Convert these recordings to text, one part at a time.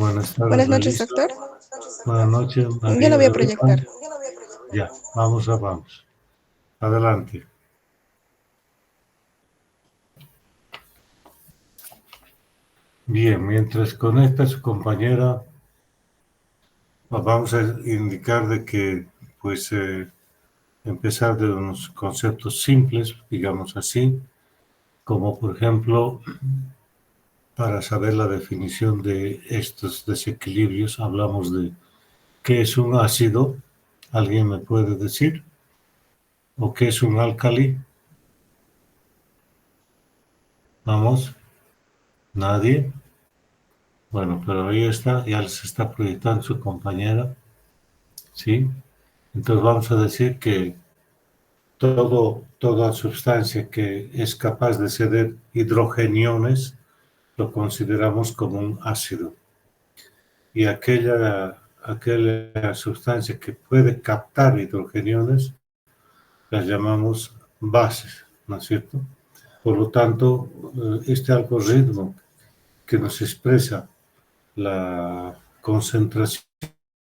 Buenas tardes, Buenas noches, Melissa. doctor. Buenas noches, Ya lo María voy a de Lima. proyectar. Ya, vamos. Adelante. Bien, mientras conecta su compañera, vamos a indicar de que, pues, empezar de unos conceptos simples, digamos así, como por ejemplo, para saber la definición de estos desequilibrios, hablamos de qué es un ácido, ¿alguien me puede decir? ¿O qué es un álcali? Vamos, nadie. Bueno, pero ahí está, ya les está proyectando su compañera, ¿sí? Entonces vamos a decir que toda sustancia que es capaz de ceder hidrogeniones lo consideramos como un ácido. Y aquella sustancia que puede captar hidrogeniones las llamamos bases, ¿no es cierto? Por lo tanto, este algoritmo que nos expresa la concentración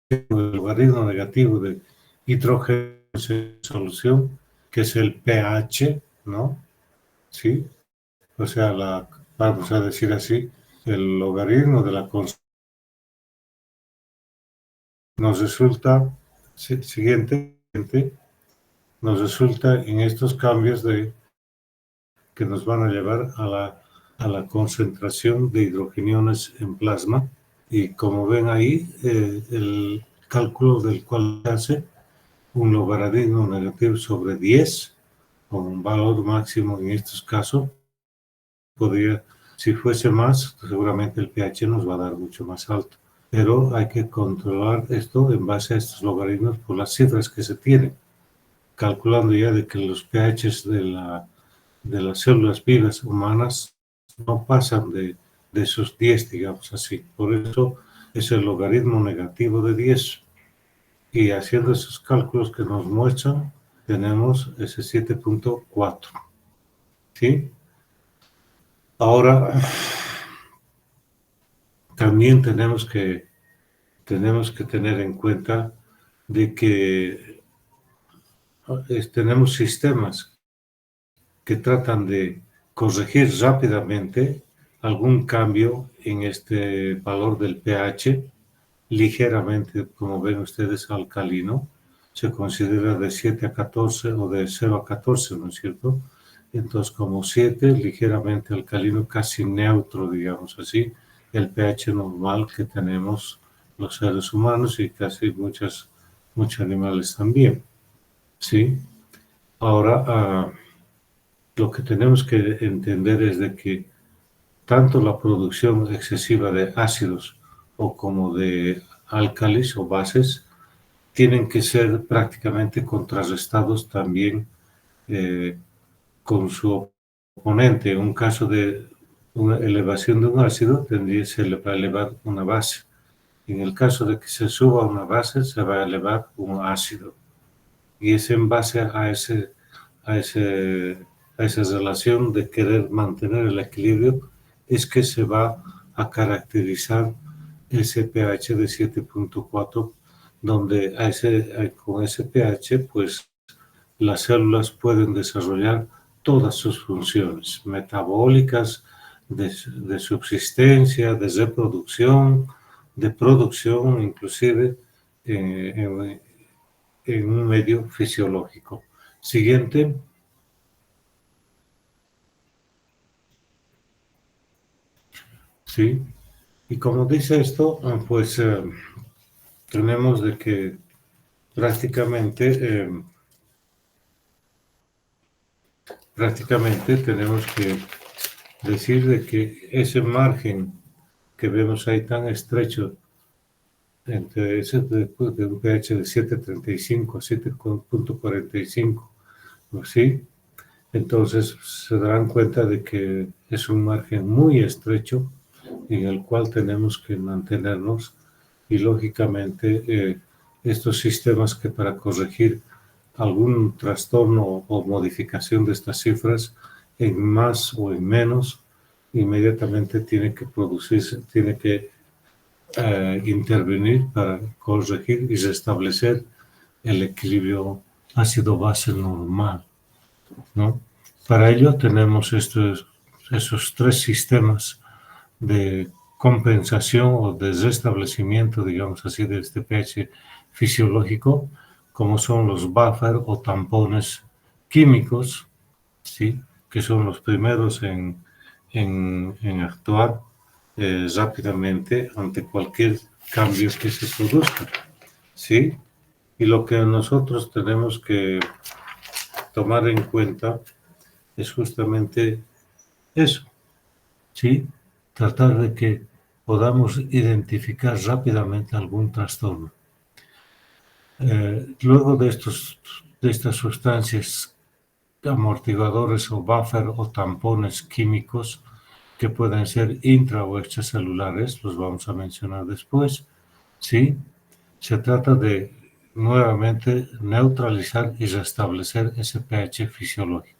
del logaritmo negativo de hidrógeno en solución, que es el pH, ¿no? ¿Sí? O sea, vamos a decir así, el logaritmo de la concentración nos resulta, siguiente, nos resulta en estos cambios que nos van a llevar a la concentración de hidrogeniones en plasma. Y como ven ahí, el cálculo del cual se hace un logaritmo negativo sobre 10, con un valor máximo en estos casos, podría, si fuese más, seguramente el pH nos va a dar mucho más alto. Pero hay que controlar esto en base a estos logaritmos por las cifras que se tienen, calculando ya de que los pHs de las células vivas humanas no pasan de esos 10, digamos así. Por eso es el logaritmo negativo de 10. Y haciendo esos cálculos que nos muestran, tenemos ese 7.4. ¿Sí? Ahora, también tenemos que tener en cuenta de que tenemos sistemas que tratan de corregir rápidamente algún cambio en este valor del pH, ligeramente, como ven ustedes, alcalino, se considera de 7 a 14 o de 0 a 14, ¿no es cierto? Entonces, como 7, ligeramente alcalino, casi neutro, digamos así, el pH normal que tenemos los seres humanos y casi muchos animales también, ¿sí? Ahora, lo que tenemos que entender es de que tanto la producción excesiva de ácidos o como de álcalis o bases tienen que ser prácticamente contrarrestados también con su oponente. En un caso de una elevación de un ácido, se le va a elevar una base. En el caso de que se suba una base, se va a elevar un ácido. Y es en base a esa relación de querer mantener el equilibrio, es que se va a caracterizar ese pH de 7.4, donde con ese pH, pues las células pueden desarrollar todas sus funciones metabólicas, de subsistencia, de reproducción, de producción, inclusive en un medio fisiológico. Siguiente. Sí. Y como dice esto, pues tenemos de que prácticamente tenemos que decir de que ese margen que vemos ahí tan estrecho entre ese de un pH de 7.35 a 7.45, ¿sí? Entonces se darán cuenta de que es un margen muy estrecho en el cual tenemos que mantenernos y lógicamente estos sistemas que para corregir algún trastorno o modificación de estas cifras en más o en menos, inmediatamente tiene que producirse, tiene que intervenir para corregir y restablecer el equilibrio ácido-base normal, ¿no? Para ello tenemos esos tres sistemas de compensación o de restablecimiento, digamos así, de este pH fisiológico, como son los buffer o tampones químicos, ¿sí? Que son los primeros en actuar rápidamente ante cualquier cambio que se produzca, ¿sí? Y lo que nosotros tenemos que tomar en cuenta es justamente eso, ¿sí? Tratar de que podamos identificar rápidamente algún trastorno. Luego de estas sustancias amortiguadores o buffer o tampones químicos que pueden ser intra o extracelulares, los vamos a mencionar después, ¿sí? Se trata de nuevamente neutralizar y restablecer ese pH fisiológico.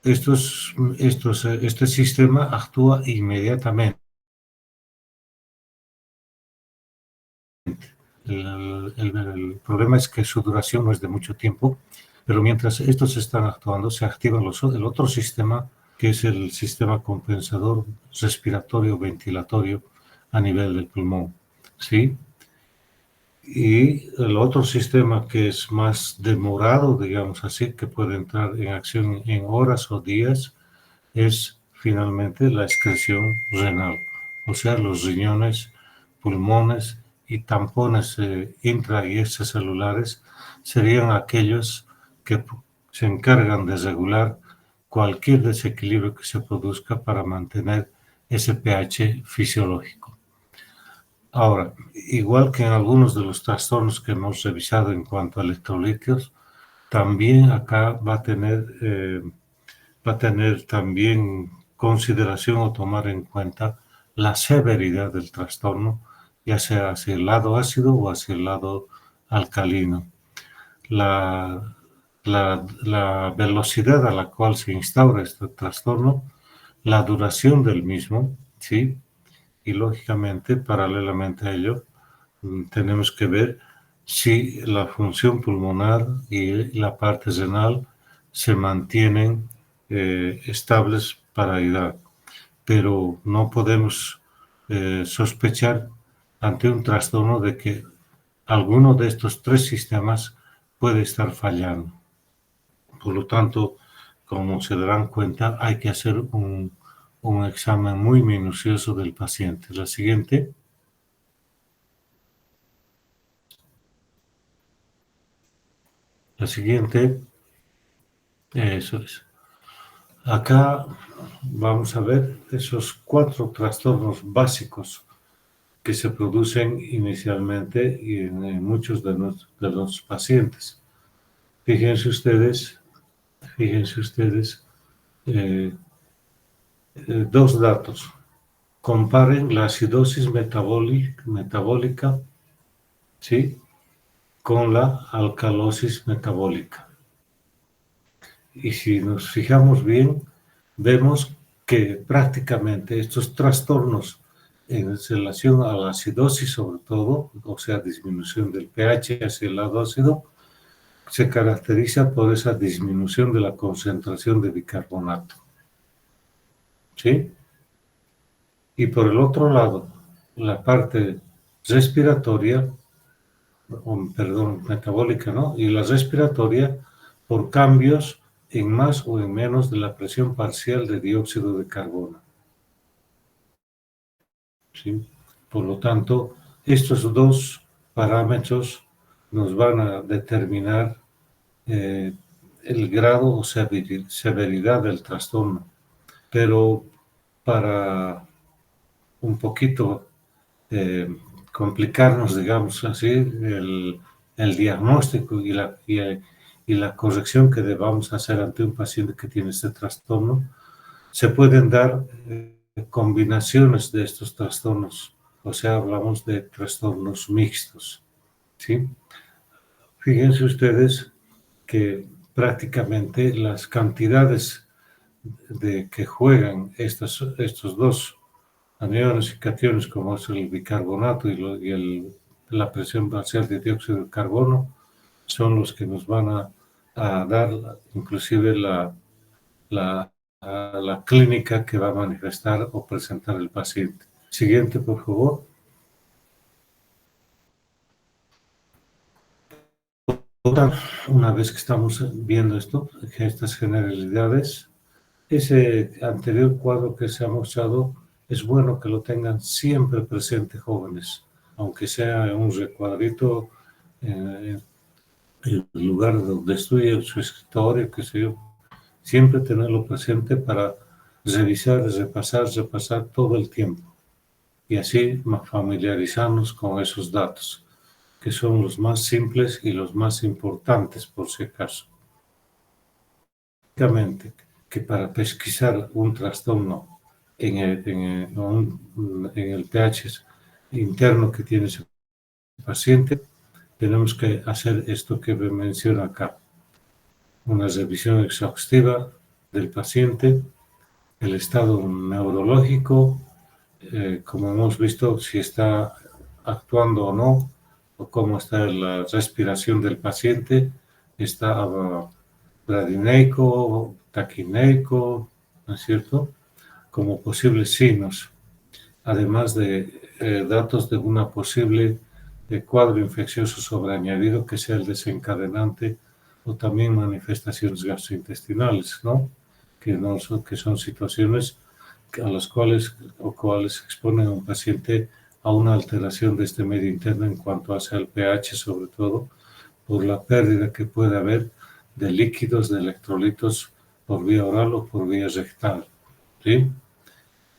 Este sistema actúa inmediatamente. El problema es que su duración no es de mucho tiempo, pero mientras estos están actuando, se activa el otro sistema, que es el sistema compensador respiratorio ventilatorio a nivel del pulmón, ¿sí? Y el otro sistema que es más demorado, digamos así, que puede entrar en acción en horas o días, es finalmente la excreción renal, o sea, los riñones, pulmones y tampones intra y extracelulares serían aquellos que se encargan de regular cualquier desequilibrio que se produzca para mantener ese pH fisiológico. Ahora, igual que en algunos de los trastornos que hemos revisado en cuanto a electrolitos, también acá va a tener también consideración o tomar en cuenta la severidad del trastorno, ya sea hacia el lado ácido o hacia el lado alcalino. La velocidad a la cual se instaura este trastorno, la duración del mismo, ¿sí? Y lógicamente, paralelamente a ello, tenemos que ver si la función pulmonar y la parte renal se mantienen estables para edad, pero no podemos sospechar ante un trastorno de que alguno de estos tres sistemas puede estar fallando. Por lo tanto, como se darán cuenta, hay que hacer un examen muy minucioso del paciente. La siguiente. La siguiente, eso es. Acá vamos a ver esos 4 trastornos básicos que se producen inicialmente y en muchos de los pacientes. Fíjense ustedes, dos datos. Comparen la acidosis metabólica, ¿sí?, con la alcalosis metabólica. Y si nos fijamos bien, vemos que prácticamente estos trastornos en relación a la acidosis sobre todo, o sea, disminución del pH hacia el lado ácido, se caracteriza por esa disminución de la concentración de bicarbonato, ¿sí? Y por el otro lado, la parte respiratoria, metabólica, ¿no? Y la respiratoria por cambios en más o en menos de la presión parcial de dióxido de carbono, ¿sí? Por lo tanto, estos dos parámetros nos van a determinar el grado o severidad del trastorno. Pero para un poquito complicarnos, digamos así, el diagnóstico y la corrección que debamos hacer ante un paciente que tiene este trastorno, se pueden dar combinaciones de estos trastornos, o sea, hablamos de trastornos mixtos, ¿sí? Fíjense ustedes que prácticamente las cantidades de que juegan estos dos Aniones y cationes como es el bicarbonato la presión parcial de dióxido de carbono son los que nos van a dar inclusive la clínica que va a manifestar o presentar el paciente. Siguiente, por favor. Una vez que estamos viendo esto, estas generalidades, ese anterior cuadro que se ha mostrado, es bueno que lo tengan siempre presente, jóvenes, aunque sea en un recuadrito en el lugar donde estudie, su escritorio, qué sé yo, siempre tenerlo presente para revisar, repasar todo el tiempo y así familiarizarnos con esos datos, que son los más simples y los más importantes, por si acaso. Básicamente, que para pesquisar un trastorno en el pH interno que tiene ese paciente, tenemos que hacer esto que me menciona acá. Una revisión exhaustiva del paciente, el estado neurológico, como hemos visto, si está actuando o no, o cómo está la respiración del paciente, está bradineico, taquineico, ¿no es cierto? Como posibles signos, además de datos de una posible cuadro infeccioso sobreañadido que sea el desencadenante o también manifestaciones gastrointestinales, ¿no? Que son situaciones a las cuales exponen a un paciente a una alteración de este medio interno en cuanto hacia el pH, sobre todo por la pérdida que puede haber de líquidos, de electrolitos por vía oral o por vía rectal, ¿sí?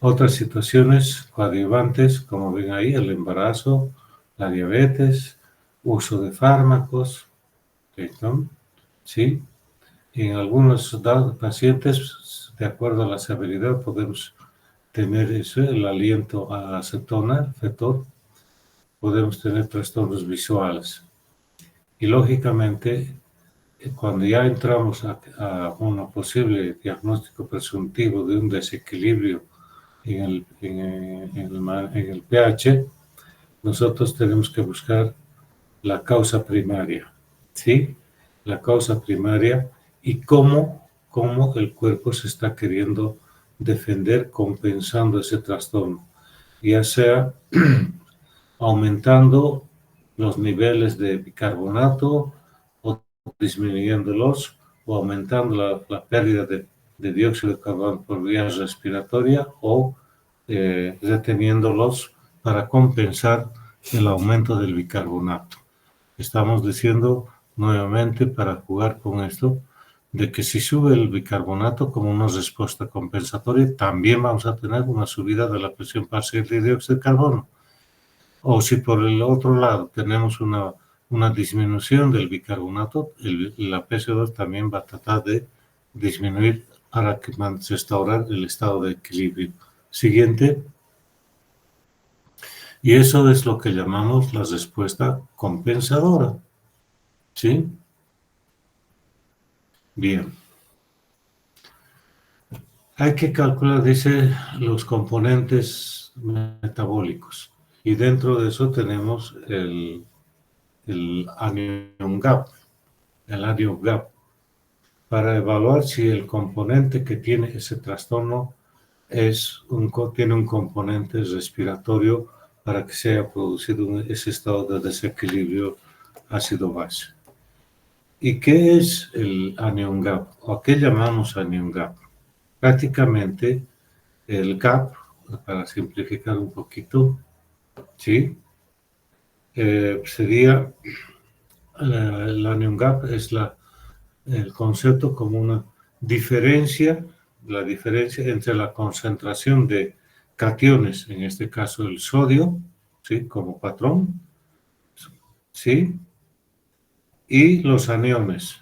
Otras situaciones coadyuvantes, como ven ahí, el embarazo, la diabetes, uso de fármacos, ¿sí? Y en algunos pacientes, de acuerdo a la severidad, podemos tener el aliento a acetona, fetor, podemos tener trastornos visuales. Y lógicamente, cuando ya entramos a un posible diagnóstico presuntivo de un desequilibrio en el pH, nosotros tenemos que buscar la causa primaria, ¿sí? La causa primaria y cómo el cuerpo se está queriendo defender compensando ese trastorno, ya sea aumentando los niveles de bicarbonato o disminuyéndolos o aumentando la pérdida de dióxido de carbono por vía respiratoria o reteniéndolos para compensar el aumento del bicarbonato. Estamos diciendo nuevamente, para jugar con esto, de que si sube el bicarbonato como una respuesta compensatoria, también vamos a tener una subida de la presión parcial de dióxido de carbono. O si por el otro lado tenemos una disminución del bicarbonato, la PCO2 también va a tratar de disminuir para restaurar el estado de equilibrio. Siguiente. Y eso es lo que llamamos la respuesta compensadora. ¿Sí? Bien. Hay que calcular, dice, los componentes metabólicos. Y dentro de eso tenemos el anion gap. El anion gap. Para evaluar si el componente que tiene ese trastorno tiene un componente respiratorio para que se haya producido ese estado de desequilibrio ácido-base. ¿Y qué es el anion gap? ¿O a qué llamamos anion gap? Prácticamente el gap, para simplificar un poquito, ¿sí? Sería el anion gap es el concepto como una diferencia, la diferencia entre la concentración de cationes, en este caso el sodio, ¿sí? Como patrón, ¿sí? Y los aniones.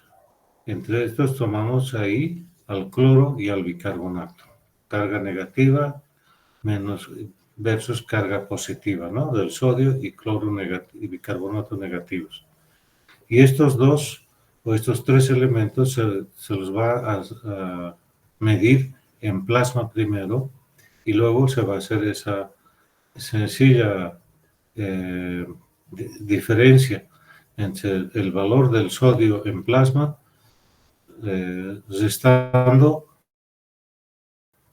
Entre estos tomamos ahí al cloro y al bicarbonato. Carga negativa versus carga positiva, ¿no? Del sodio y cloro y bicarbonato negativos. Y estos dos o estos tres elementos se los va a medir en plasma primero y luego se va a hacer esa sencilla diferencia entre el valor del sodio en plasma,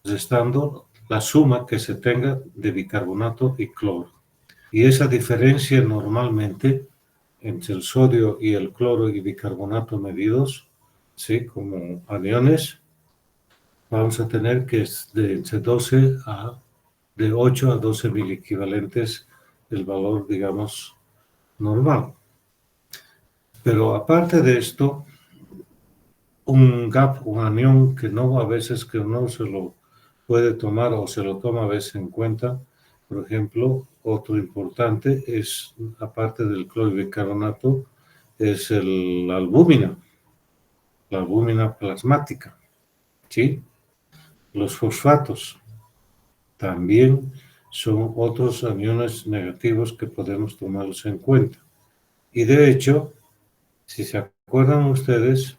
restando la suma que se tenga de bicarbonato y cloro. Y esa diferencia normalmente entre el sodio y el cloro y bicarbonato medidos, ¿sí? Como aniones, vamos a tener que es de 8 a 12 equivalentes el valor, digamos, normal. Pero aparte de esto, un gap, un anión que no a veces que uno se lo puede tomar o se lo toma a veces en cuenta, por ejemplo, otro importante es, aparte del cloro y bicarbonato, es la albúmina plasmática, ¿sí? Los fosfatos también son otros aniones negativos que podemos tomarlos en cuenta. Y de hecho, si se acuerdan ustedes,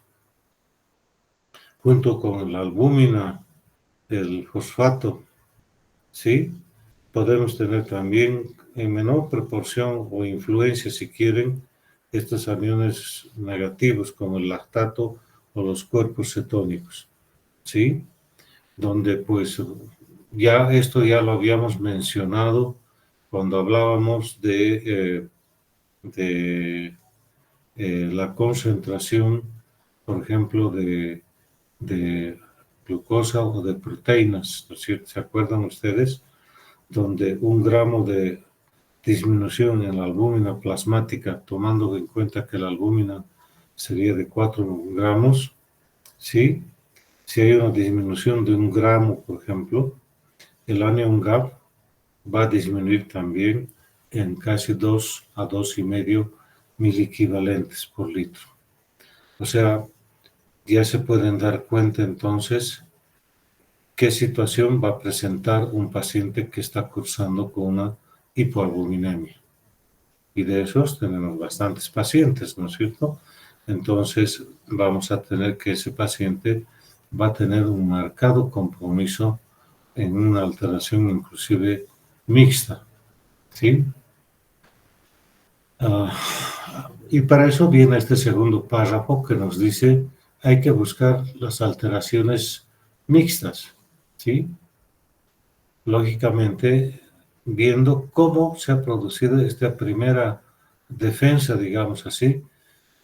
junto con la albúmina, el fosfato, ¿sí? Podemos tener también en menor proporción o influencia, si quieren, estos aniones negativos como el lactato o los cuerpos cetónicos, ¿sí? Donde pues ya esto ya lo habíamos mencionado cuando hablábamos de la concentración, por ejemplo, de glucosa o de proteínas, ¿no es cierto? ¿Se acuerdan ustedes? Donde 1 gramo de disminución en la albúmina plasmática, tomando en cuenta que la albúmina sería de 4 gramos, ¿sí? Si hay una disminución de 1 gramo, por ejemplo, el anion gap va a disminuir también en casi 2 a 2,5 equivalentes por litro. O sea, ya se pueden dar cuenta entonces qué situación va a presentar un paciente que está cursando con una hipoalbuminemia. Y de esos tenemos bastantes pacientes, ¿no es cierto? Entonces vamos a tener que ese paciente va a tener un marcado compromiso en una alteración inclusive mixta, ¿sí? Y para eso viene este segundo párrafo que nos dice hay que buscar las alteraciones mixtas, ¿sí? Lógicamente, viendo cómo se ha producido esta primera defensa, digamos así,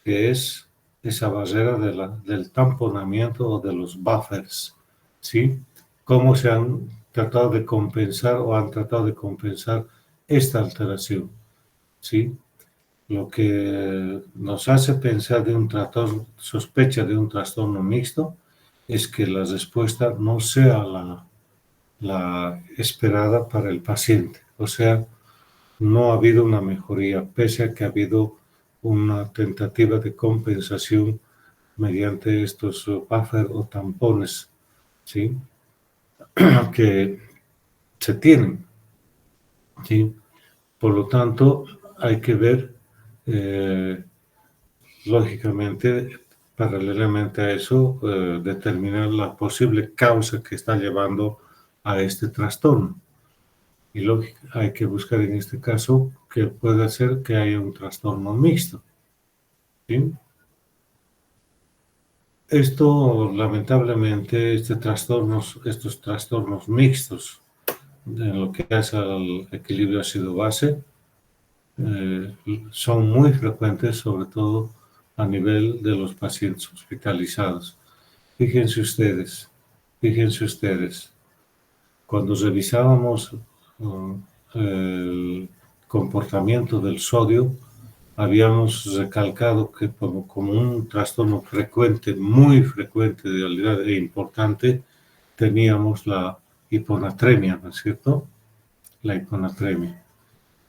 que es esa barrera del tamponamiento o de los buffers, ¿sí? Cómo se han tratado de compensar o han tratado de compensar esta alteración, ¿sí? Lo que nos hace pensar de un trastorno, sospecha de un trastorno mixto, es que la respuesta no sea la esperada para el paciente. O sea, no ha habido una mejoría, pese a que ha habido una tentativa de compensación mediante estos buffer o tampones, ¿sí? Que se tienen, ¿sí? Por lo tanto, hay que ver, lógicamente, paralelamente a eso, determinar la posible causa que está llevando a este trastorno. Y hay que buscar en este caso que pueda ser que haya un trastorno mixto, ¿sí? Esto, lamentablemente, estos trastornos mixtos, en lo que hace al equilibrio ácido-base, son muy frecuentes, sobre todo a nivel de los pacientes hospitalizados. Fíjense ustedes, cuando revisábamos el comportamiento del sodio, habíamos recalcado que como un trastorno frecuente, muy frecuente de realidad e importante, teníamos la hiponatremia, ¿no es cierto? La hiponatremia.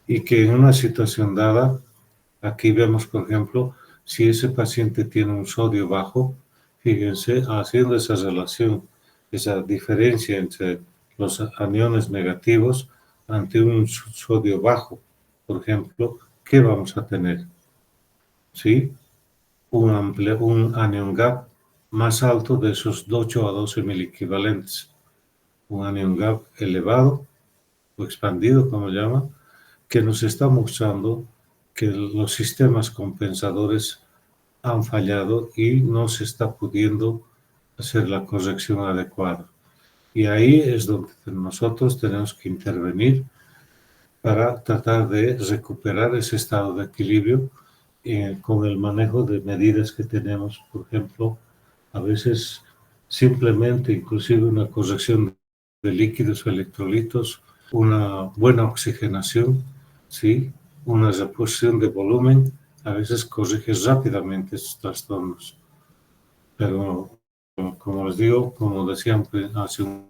Y que en una situación dada, aquí vemos, por ejemplo, si ese paciente tiene un sodio bajo, fíjense, haciendo esa relación, esa diferencia entre los aniones negativos ante un sodio bajo, por ejemplo, ¿qué vamos a tener? ¿Sí? Un anion gap más alto de esos 8 a 12 equivalentes. un anion gap elevado o expandido, como llama, que nos está mostrando que los sistemas compensadores han fallado y no se está pudiendo hacer la corrección adecuada. Y ahí es donde nosotros tenemos que intervenir para tratar de recuperar ese estado de equilibrio con el manejo de medidas que tenemos, por ejemplo, a veces simplemente inclusive una corrección de líquidos o electrolitos, una buena oxigenación, ¿sí? Una reposición de volumen, a veces corrige rápidamente estos trastornos. Pero, como les digo, como decían hace un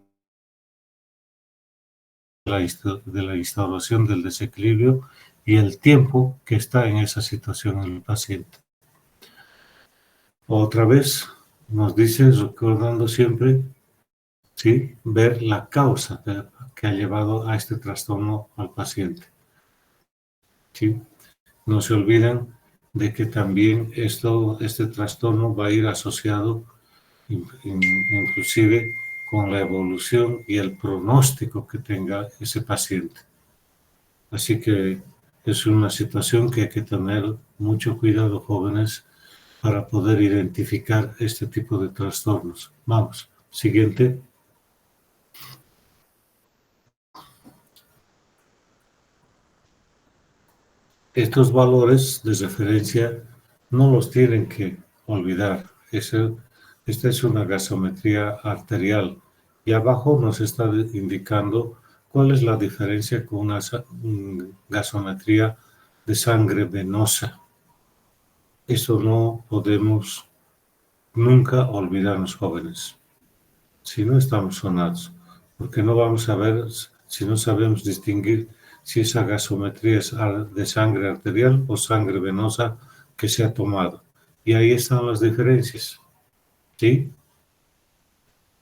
de la instauración del desequilibrio y el tiempo que está en esa situación el paciente. Otra vez nos dice, recordando siempre, ¿sí?, ver la causa que ha llevado a este trastorno al paciente. ¿Sí? No se olviden de que también este trastorno va a ir asociado inclusive con la evolución y el pronóstico que tenga ese paciente. Así que es una situación que hay que tener mucho cuidado, jóvenes, para poder identificar este tipo de trastornos. Vamos, siguiente. Estos valores de referencia no los tienen que olvidar. Esta es una gasometría arterial y abajo nos está indicando cuál es la diferencia con una gasometría de sangre venosa. Eso no podemos nunca olvidarnos, jóvenes, si no estamos sonados, porque no vamos a ver, si no sabemos distinguir si esa gasometría es de sangre arterial o sangre venosa que se ha tomado. Y ahí están las diferencias, ¿sí?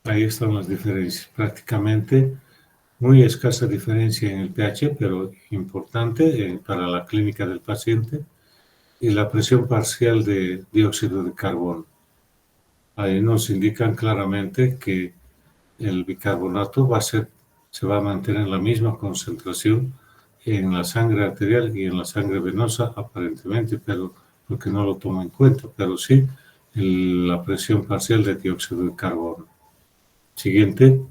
Ahí están las diferencias. Prácticamente muy escasa diferencia en el pH, pero importante para la clínica del paciente, y la presión parcial de dióxido de carbono. Ahí nos indican claramente que el bicarbonato se va a mantener en la misma concentración en la sangre arterial y en la sangre venosa, aparentemente, pero porque no lo tomo en cuenta, pero sí la presión parcial de dióxido de carbono. Siguiente.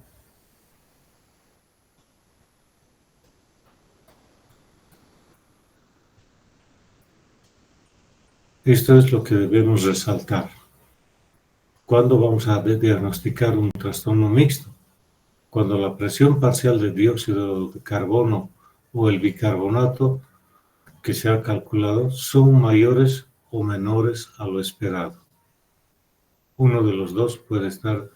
Esto es lo que debemos resaltar. ¿Cuándo vamos a diagnosticar un trastorno mixto? Cuando la presión parcial de dióxido de carbono o el bicarbonato que se ha calculado son mayores o menores a lo esperado. Uno de los dos puede estar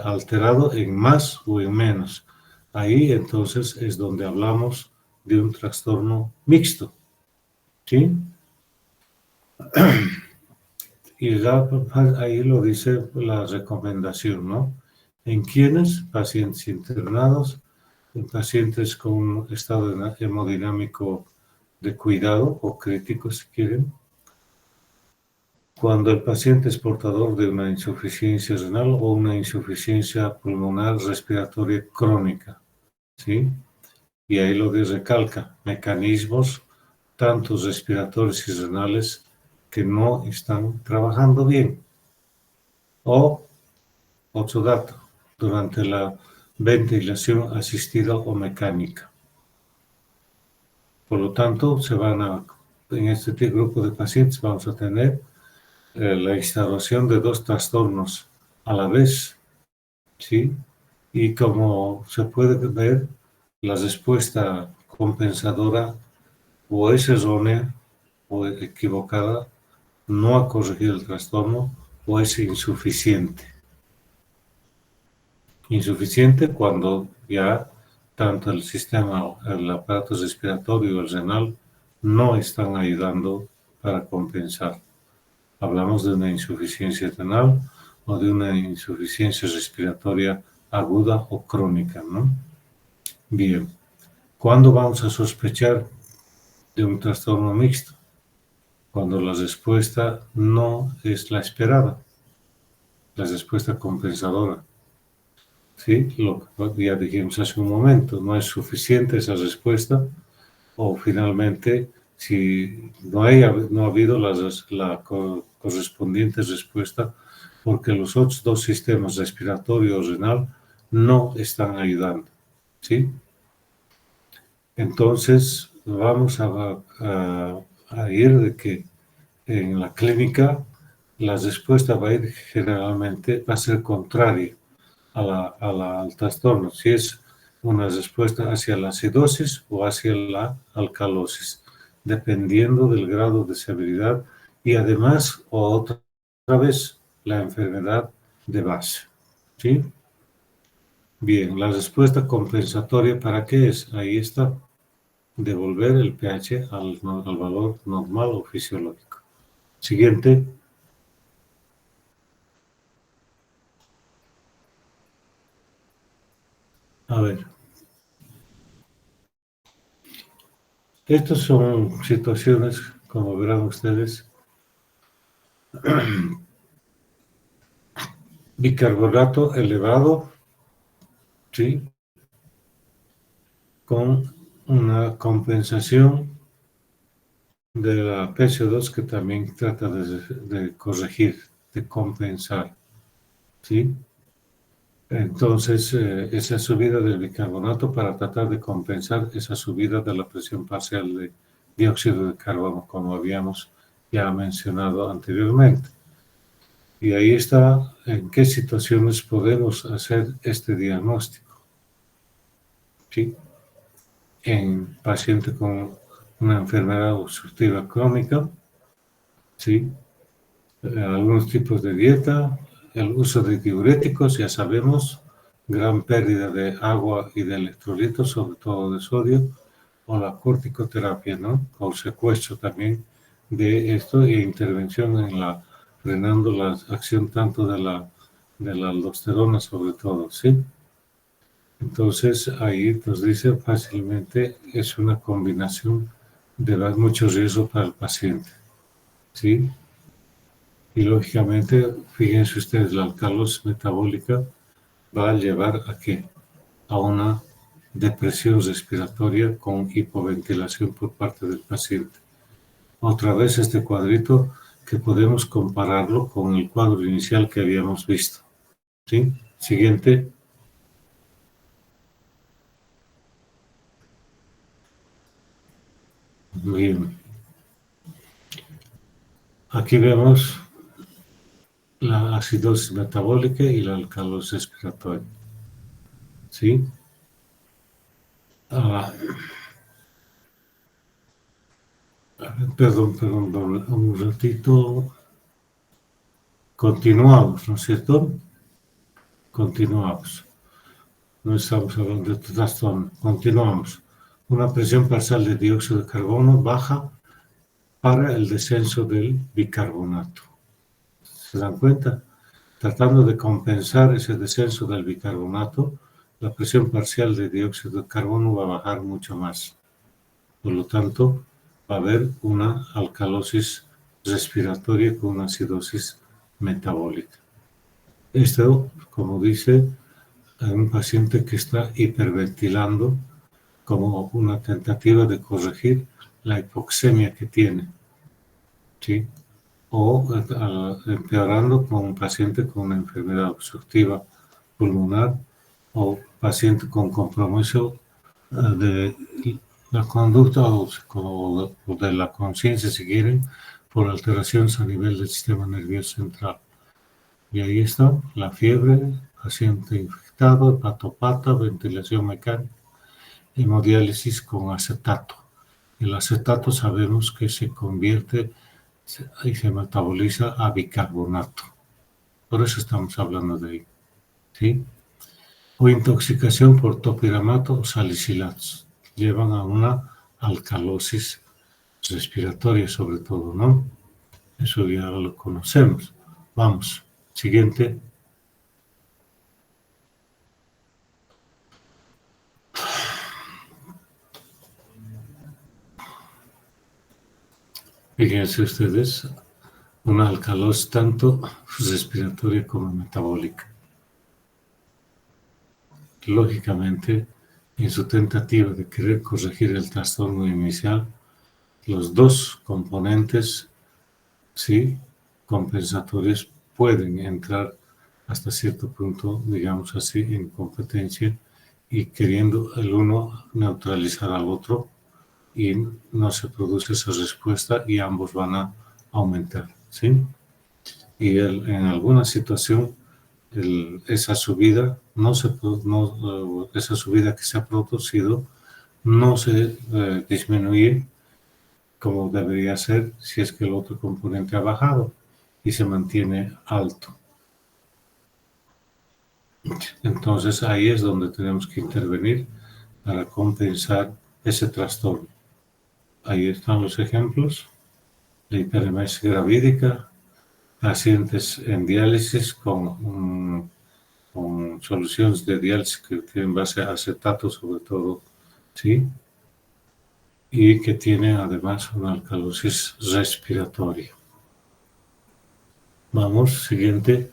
alterado en más o en menos. Ahí entonces es donde hablamos de un trastorno mixto, ¿sí? Y ya ahí lo dice la recomendación, ¿no? ¿En quiénes? Pacientes internados, en pacientes con un estado hemodinámico de cuidado o crítico, si quieren. Cuando el paciente es portador de una insuficiencia renal o una insuficiencia pulmonar respiratoria crónica, ¿sí? Y ahí lo que recalca, mecanismos tanto respiratorios y renales que no están trabajando bien. O, otro dato, durante la ventilación asistida o mecánica. Por lo tanto, en este grupo de pacientes vamos a tener la instauración de dos trastornos a la vez, ¿sí? Y como se puede ver, la respuesta compensadora o es errónea o equivocada, no ha corregido el trastorno o es insuficiente. Insuficiente cuando ya tanto el sistema, el aparato respiratorio y el renal no están ayudando para compensar. Hablamos de una insuficiencia renal o de una insuficiencia respiratoria aguda o crónica, ¿no? Bien, ¿cuándo vamos a sospechar de un trastorno mixto? Cuando la respuesta no es la esperada, la respuesta compensadora. ¿sí? Lo que ya dijimos hace un momento, no es suficiente esa respuesta, o finalmente, si no ha habido la correspondiente respuesta, porque los otros dos sistemas, respiratorio y renal, no están ayudando, ¿sí? Entonces, vamos a ir de que en la clínica la respuesta va a ir generalmente, va a ser contraria al trastorno, si es una respuesta hacia la acidosis o hacia la alcalosis, dependiendo del grado de severidad y además otra vez la enfermedad de base, ¿sí? Bien, la respuesta compensatoria, ¿para qué es? Ahí está, devolver el pH al valor normal o fisiológico. Siguiente. A ver, estas son situaciones, como verán ustedes, bicarbonato elevado, ¿sí? Con una compensación de la PCO2 que también trata de corregir, de compensar, ¿sí? Entonces, esa subida del bicarbonato para tratar de compensar esa subida de la presión parcial de dióxido de carbono, como habíamos ya mencionado anteriormente. Y ahí está en qué situaciones podemos hacer este diagnóstico, ¿sí? En paciente con una enfermedad obstructiva crónica, ¿sí? Algunos tipos de dieta, el uso de diuréticos, ya sabemos, gran pérdida de agua y de electrolitos, sobre todo de sodio, o la corticoterapia, ¿no? O secuestro también de esto e intervención en frenando la acción tanto de la aldosterona sobre todo, ¿sí? Entonces ahí nos dice fácilmente es una combinación de dar mucho riesgo para el paciente, ¿sí? Y lógicamente, fíjense ustedes, la alcalosis metabólica va a llevar a qué? A una depresión respiratoria con hipoventilación por parte del paciente. Otra vez este cuadrito que podemos compararlo con el cuadro inicial que habíamos visto, ¿sí? Siguiente. Bien. Aquí vemos la acidosis metabólica y la alcalosis respiratoria, ¿sí? Ah, perdón, un ratito. Continuamos, ¿no es cierto? Continuamos. No estamos hablando de trastorno. Continuamos. Una presión parcial de dióxido de carbono baja para el descenso del bicarbonato. ¿Se dan cuenta? Tratando de compensar ese descenso del bicarbonato, la presión parcial de dióxido de carbono va a bajar mucho más. Por lo tanto, va a haber una alcalosis respiratoria con una acidosis metabólica. Esto, como dice, en un paciente que está hiperventilando como una tentativa de corregir la hipoxemia que tiene, ¿sí? O empeorando con un paciente con una enfermedad obstructiva pulmonar o paciente con compromiso de la conducta o de la conciencia, si quieren, por alteraciones a nivel del sistema nervioso central. Y ahí está la fiebre, paciente infectado, hepatopata, ventilación mecánica, hemodiálisis con acetato. El acetato sabemos que se convierte y se metaboliza a bicarbonato. Por eso estamos hablando de ahí, ¿sí? O intoxicación por topiramato o salicilatos. Llevan a una alcalosis respiratoria sobre todo, ¿no? Eso ya lo conocemos. Vamos, siguiente. Fíjense ustedes, una alcalosis tanto respiratoria como metabólica. lógicamente, en su tentativa de querer corregir el trastorno inicial, los dos componentes, sí, compensatorios pueden entrar hasta cierto punto, digamos así, en competencia y queriendo el uno neutralizar al otro, y no se produce esa respuesta y ambos van a aumentar, ¿sí? Y en alguna situación esa subida esa subida que se ha producido no se disminuye como debería ser si es que el otro componente ha bajado y se mantiene alto. Entonces ahí es donde tenemos que intervenir para compensar ese trastorno. Ahí están los ejemplos: la hiperemesis gravídica, pacientes en diálisis con soluciones de diálisis que tienen base a acetato sobre todo, ¿sí? Y que tienen además una alcalosis respiratoria. Vamos, siguiente.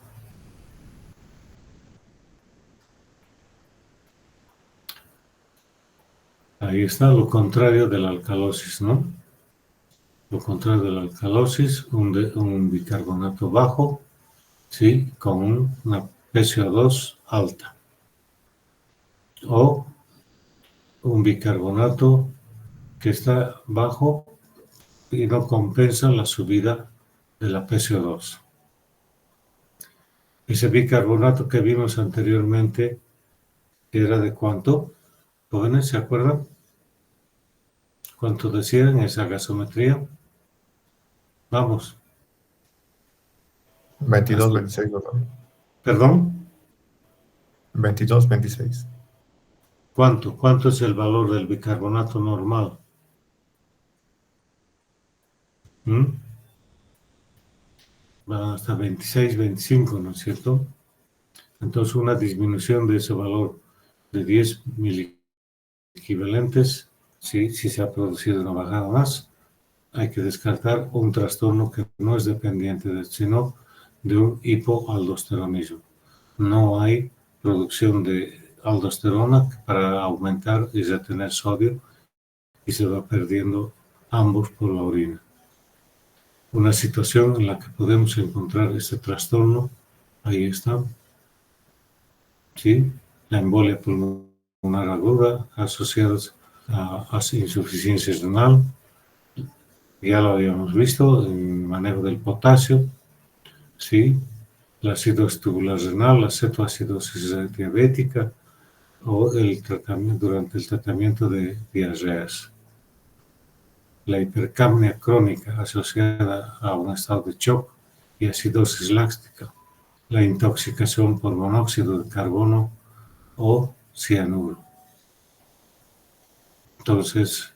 Ahí está lo contrario de la alcalosis, ¿no? Lo contrario de la alcalosis, un bicarbonato bajo, ¿sí? Con una PCO2 alta. O un bicarbonato que está bajo y no compensa la subida de la PCO2. Ese bicarbonato que vimos anteriormente era de ¿cuánto? ¿Jóvenes se acuerdan? ¿Cuánto decían esa gasometría? Vamos. 22, 26, doctor. ¿Perdón? 22, 26. ¿Cuánto? ¿Cuánto es el valor del bicarbonato normal? Va hasta 26, 25, ¿no es cierto? Entonces una disminución de ese valor de 10 miliequivalentes, si se ha producido una bajada más, hay que descartar un trastorno que no es dependiente sino de un hipoaldosteronismo. No hay producción de aldosterona para aumentar y retener sodio y se va perdiendo ambos por la orina. Una situación en la que podemos encontrar este trastorno, ahí está, ¿sí? La embolia pulmonar aguda asociada a insuficiencia renal, ya lo habíamos visto, en manejo del potasio, ¿sí? La acidosis tubular renal, la cetoacidosis diabética o durante el tratamiento de diarreas. La hipercapnia crónica asociada a un estado de shock y acidosis láctica. La intoxicación por monóxido de carbono o cianuro. Entonces,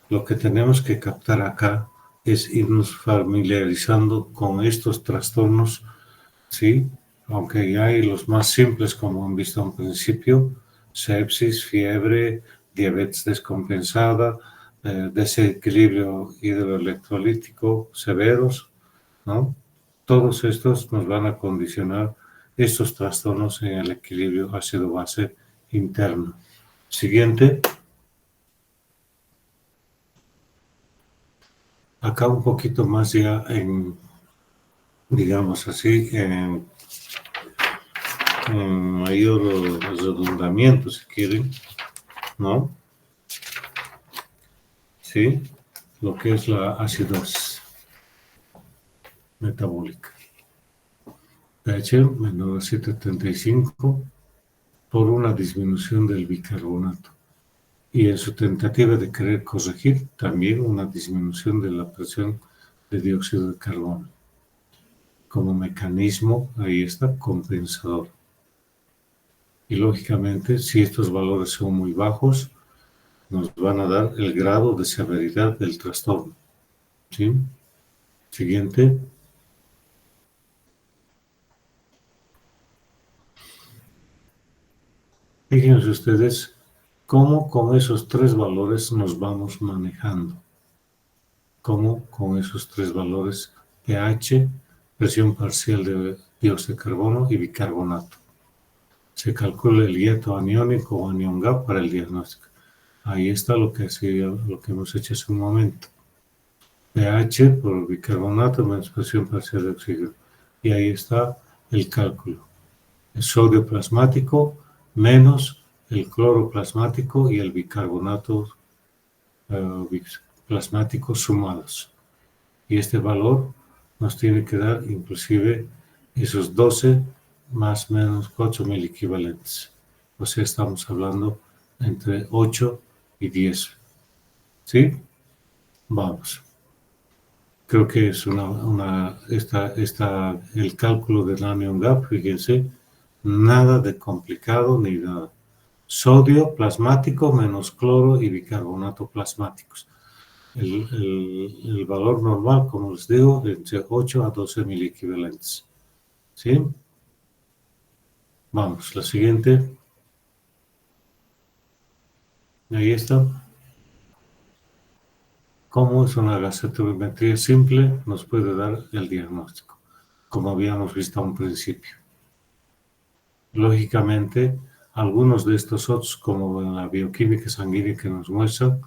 lo que tenemos que captar acá es irnos familiarizando con estos trastornos, ¿sí? Aunque ya hay los más simples, como han visto al principio: sepsis, fiebre, diabetes descompensada, desequilibrio hidroelectrolítico severos, ¿no? Todos estos nos van a condicionar estos trastornos en el equilibrio ácido-base interno. Siguiente. Acá un poquito más ya digamos así, en mayor redundamiento, si quieren, ¿no? Sí, lo que es la acidosis metabólica. pH menor a 7.35 por una disminución del bicarbonato. Y en su tentativa de querer corregir, también una disminución de la presión de dióxido de carbono. Como mecanismo, ahí está, compensador. Y lógicamente, si estos valores son muy bajos, nos van a dar el grado de severidad del trastorno. ¿Sí? Siguiente. Fíjense ustedes cómo con esos tres valores nos vamos manejando. Cómo con esos tres valores, pH, presión parcial de dióxido de carbono y bicarbonato. se calcula el hieto aniónico o anion gap para el diagnóstico. Ahí está lo que hemos hecho hace un momento. pH por bicarbonato menos presión parcial de oxígeno. Y ahí está el cálculo. El sodio plasmático menos el cloro plasmático y el bicarbonato plasmático sumados. Y este valor nos tiene que dar inclusive esos 12 más o menos 4 mil equivalentes. O sea, estamos hablando entre 8 y 10. ¿Sí? Vamos. Creo que es el cálculo del anion gap, fíjense, nada de complicado ni nada. Sodio plasmático menos cloro y bicarbonato plasmáticos. El valor normal, como les digo, entre 8 a 12 mil equivalentes. ¿Sí? Vamos, la siguiente. Ahí está. Cómo es una gastrometría simple nos puede dar el diagnóstico, como habíamos visto a un principio. Lógicamente, algunos de estos otros, como en la bioquímica sanguínea que nos muestran,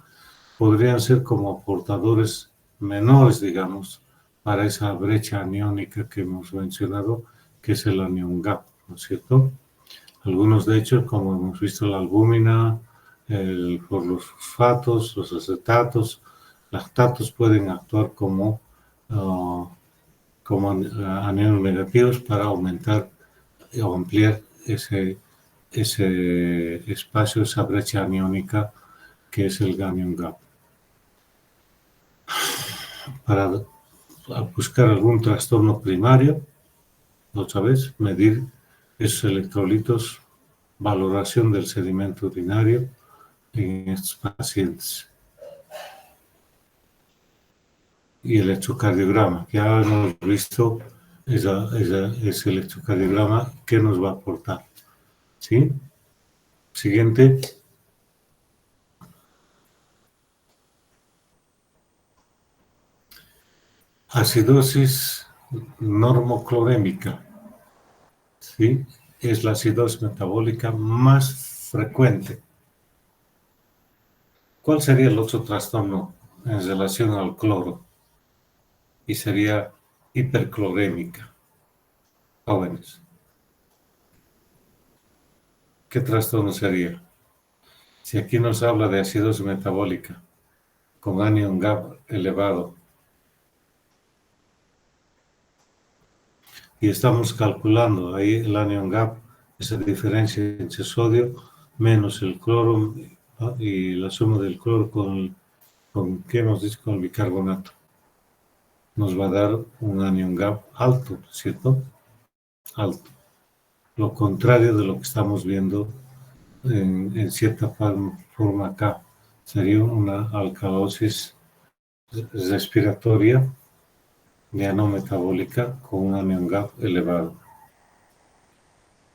podrían ser como aportadores menores, digamos, para esa brecha aniónica que hemos mencionado, que es el anion gap, ¿no es cierto? Algunos, de hecho, como hemos visto, la albúmina, por los fosfatos, los acetatos, lactatos pueden actuar como aniones negativos para aumentar o ampliar ese espacio, esa brecha aniónica que es el anion gap. Para buscar algún trastorno primario, otra vez, medir esos electrolitos, valoración del sedimento urinario en estos pacientes. Y el electrocardiograma, ya hemos visto ese electrocardiograma, ¿qué nos va a aportar? ¿Sí? Siguiente. Acidosis normoclorémica. ¿Sí? Es la acidosis metabólica más frecuente. ¿Cuál sería el otro trastorno en relación al cloro? Y sería hiperclorémica. Jóvenes. ¿Qué trastorno sería? Si aquí nos habla de acidosis metabólica con anion gap elevado y estamos calculando ahí el anion gap, esa diferencia entre sodio menos el cloro, ¿no? Y la suma del cloro ¿qué hemos dicho? Con el bicarbonato. Nos va a dar un anion gap alto, ¿cierto? Alto. Lo contrario de lo que estamos viendo en cierta forma acá. Sería una alcalosis respiratoria dianometabólica con un anion gap elevado.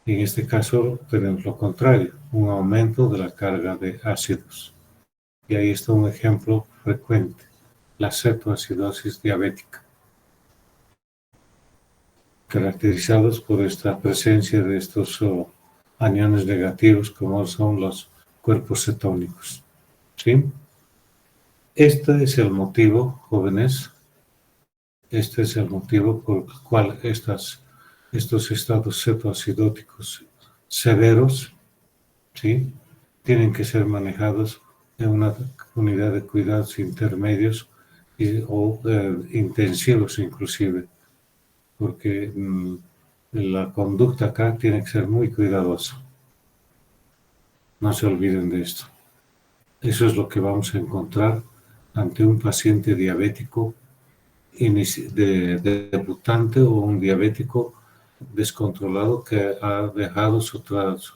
En este caso tenemos lo contrario, un aumento de la carga de ácidos. Y ahí está un ejemplo frecuente, la cetoacidosis diabética, caracterizados por esta presencia de estos aniones negativos como son los cuerpos cetónicos. ¿Sí? Este es el motivo, jóvenes, este es el motivo por el cual estos estados cetoacidóticos severos, ¿sí?, tienen que ser manejados en una unidad de cuidados intermedios o intensivos inclusive, porque la conducta acá tiene que ser muy cuidadosa. No se olviden de esto. Eso es lo que vamos a encontrar ante un paciente diabético debutante o un diabético descontrolado que ha dejado su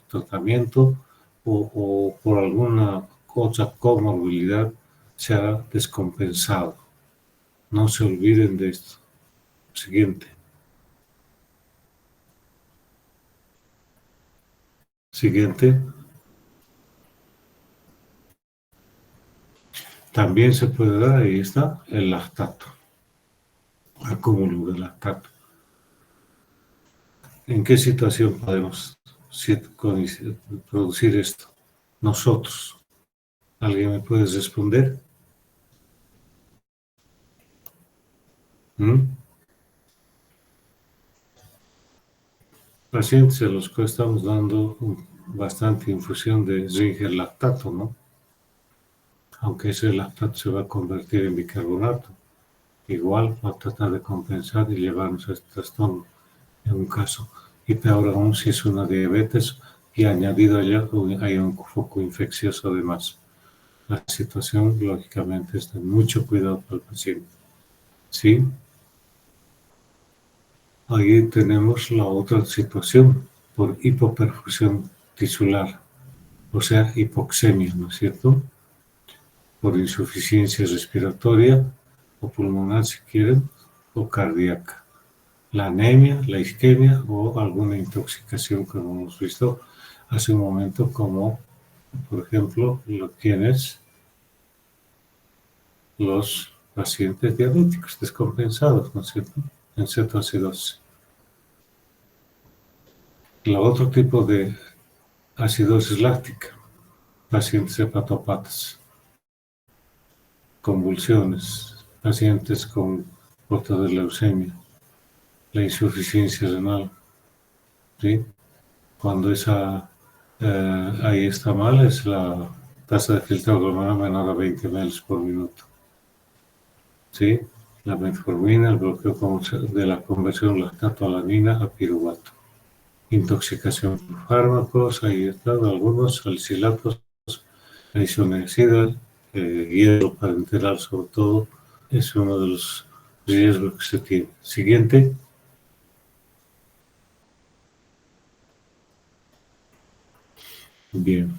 tratamiento o por alguna otra comorbilidad se ha descompensado. No se olviden de esto. Siguiente. Siguiente. También se puede dar, ahí está, el lactato. Acúmulo de lactato. ¿En qué situación podemos producir esto? Nosotros. ¿Alguien me puede responder? Pacientes a los que estamos dando bastante infusión de Ringer lactato, ¿no? Aunque ese lactato se va a convertir en bicarbonato, igual va a tratar de compensar y llevarnos a este trastorno en un caso. Y peor aún si es una diabetes y añadido allá hay un foco infeccioso además. La situación, lógicamente, es de mucho cuidado para el paciente. ¿Sí? Ahí tenemos la otra situación por hipoperfusión tisular, o sea, hipoxemia, ¿no es cierto? Por insuficiencia respiratoria o pulmonar, si quieren, o cardíaca. La anemia, la isquemia o alguna intoxicación, como hemos visto hace un momento, como, por ejemplo, los pacientes diabéticos descompensados, ¿no es cierto?, en cetoacidosis. El otro tipo de acidosis láctica, pacientes hepatopatas, convulsiones, pacientes con portadores de leucemia, la insuficiencia renal, ¿sí? Cuando ahí está mal, es la tasa de filtrado glomerular menor a 20 ml por minuto. ¿Sí? La metformina, el bloqueo de la conversión lactato-alanina a piruvato. Intoxicación por fármacos, ahí están algunos salicilatos, la isoniazida, hierro parenteral sobre todo, es uno de los riesgos que se tiene. Siguiente. Bien.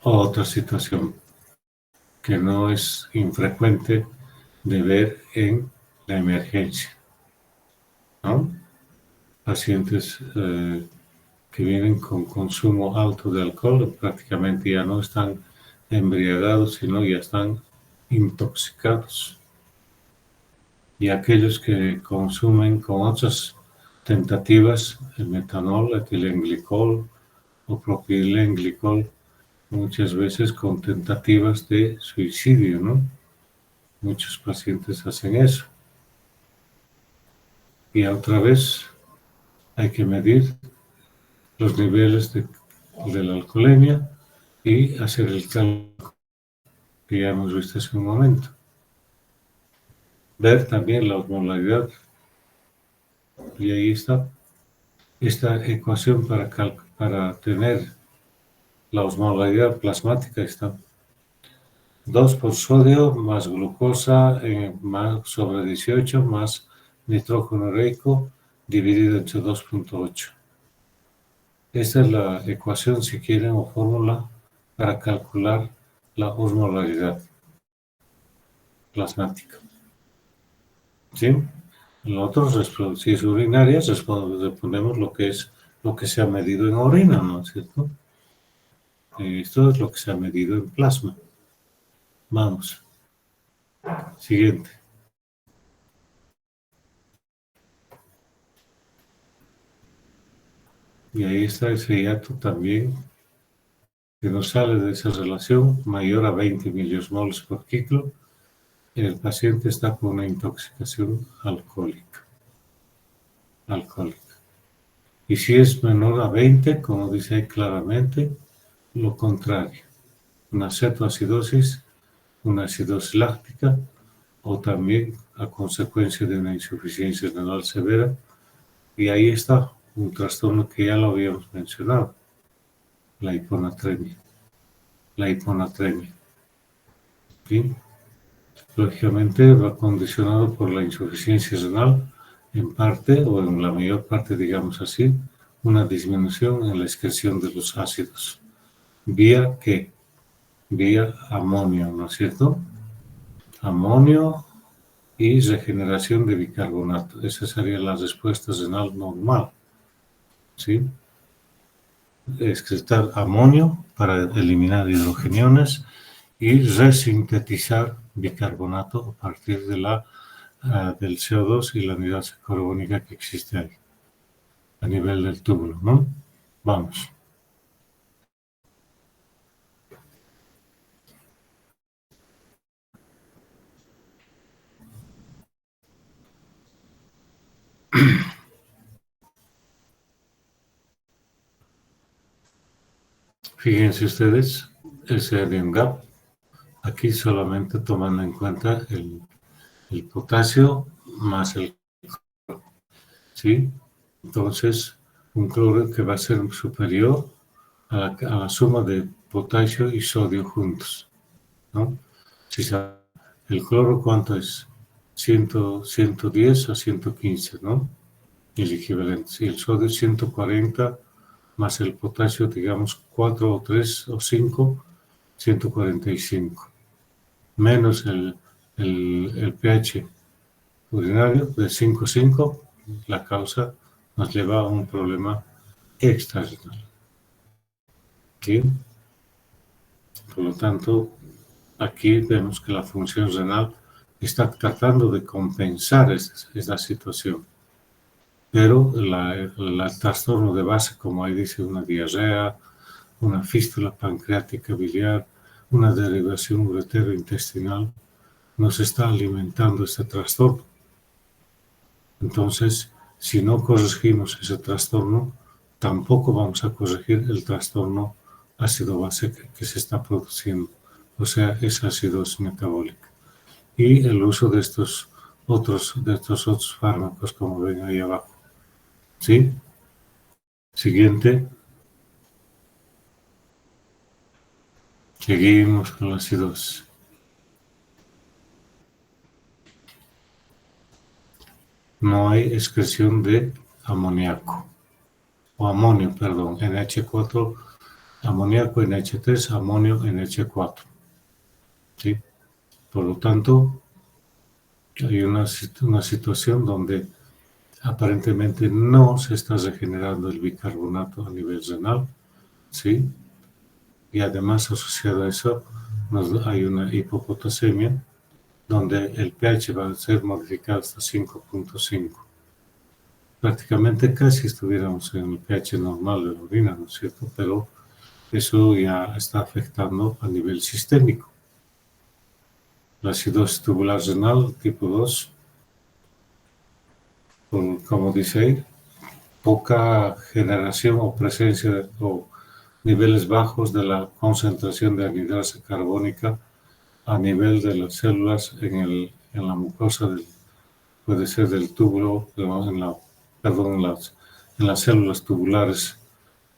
Otra situación que no es infrecuente de ver en la emergencia, ¿no? Pacientes que vienen con consumo alto de alcohol, prácticamente ya no están embriagados, sino ya están intoxicados. Y aquellos que consumen con otras tentativas, el metanol, etilenglicol o propilenglicol, muchas veces con tentativas de suicidio, ¿no? Muchos pacientes hacen eso. Y otra vez hay que medir los niveles de la alcoholemia y hacer el cálculo que ya hemos visto hace un momento. Ver también la osmolaridad. Y ahí está esta ecuación para tener la osmolaridad plasmática. Está 2 por sodio más glucosa más sobre 18 más nitrógeno ureico dividido entre 2.8. Esta es la ecuación, si quieren, o fórmula para calcular la osmolaridad plasmática. ¿Sí? En otros, si es urinaria, ponemos lo que se ha medido en orina, ¿no es cierto? Esto es lo que se ha medido en plasma. Vamos. Siguiente. Y ahí está ese hiato también, que nos sale de esa relación mayor a 20 miliosmoles por kilo. El paciente está con una intoxicación alcohólica. Y si es menor a 20, como dice ahí claramente, lo contrario. Una cetoacidosis, una acidosis láctica, o también a consecuencia de una insuficiencia renal severa. Y ahí está un trastorno que ya lo habíamos mencionado, la hiponatremia. ¿Sí? Lógicamente va condicionado por la insuficiencia renal, en parte, o en la mayor parte, digamos así, una disminución en la excreción de los ácidos. ¿Vía qué? Vía amonio, ¿no es cierto? Amonio y regeneración de bicarbonato. Esa sería la respuesta renal normal. ¿Sí? Excretar amonio para eliminar hidrogeniones y resintetizar bicarbonato a partir de la del CO2 y la anhidrasa carbónica que existe ahí, a nivel del túbulo, ¿no? Vamos. Fíjense ustedes, ese ion gap, aquí solamente tomando en cuenta el potasio más el cloro, ¿sí? Entonces, un cloro que va a ser superior a la suma de potasio y sodio juntos, ¿no? Si sabe el cloro, ¿cuánto es? 110 a 115, ¿no? El equivalente. Y el sodio 140 más el potasio, digamos, 4 o 3 o 5, 145. Menos el pH urinario de 5,5, la causa nos lleva a un problema extrarrenal. ¿Sí? Por lo tanto, aquí vemos que la función renal está tratando de compensar esta situación. Pero el trastorno de base, como ahí dice, una diarrea, una fístula pancreática biliar, una derivación uretero-intestinal, nos está alimentando este trastorno. Entonces, si no corregimos ese trastorno, tampoco vamos a corregir el trastorno ácido-base que se está produciendo, o sea, es acidosis metabólica. Y el uso de estos otros fármacos, como ven ahí abajo. ¿Sí? Siguiente. Seguimos con la acidosis. No hay excreción de amoníaco, o amonio, perdón, NH4, amoníaco NH3, amonio NH4. ¿Sí? Por lo tanto, hay una situación donde aparentemente no se está regenerando el bicarbonato a nivel renal, ¿sí? Y además asociado a eso hay una hipopotasemia donde el pH va a ser modificado hasta 5,5. Prácticamente casi estuviéramos en el pH normal de la orina, ¿no es cierto? Pero eso ya está afectando a nivel sistémico. La acidosis tubular renal tipo 2, como dice ahí, poca generación o presencia o niveles bajos de la concentración de anhidrasa carbónica a nivel de las células en la mucosa, puede ser del túbulo, en las células tubulares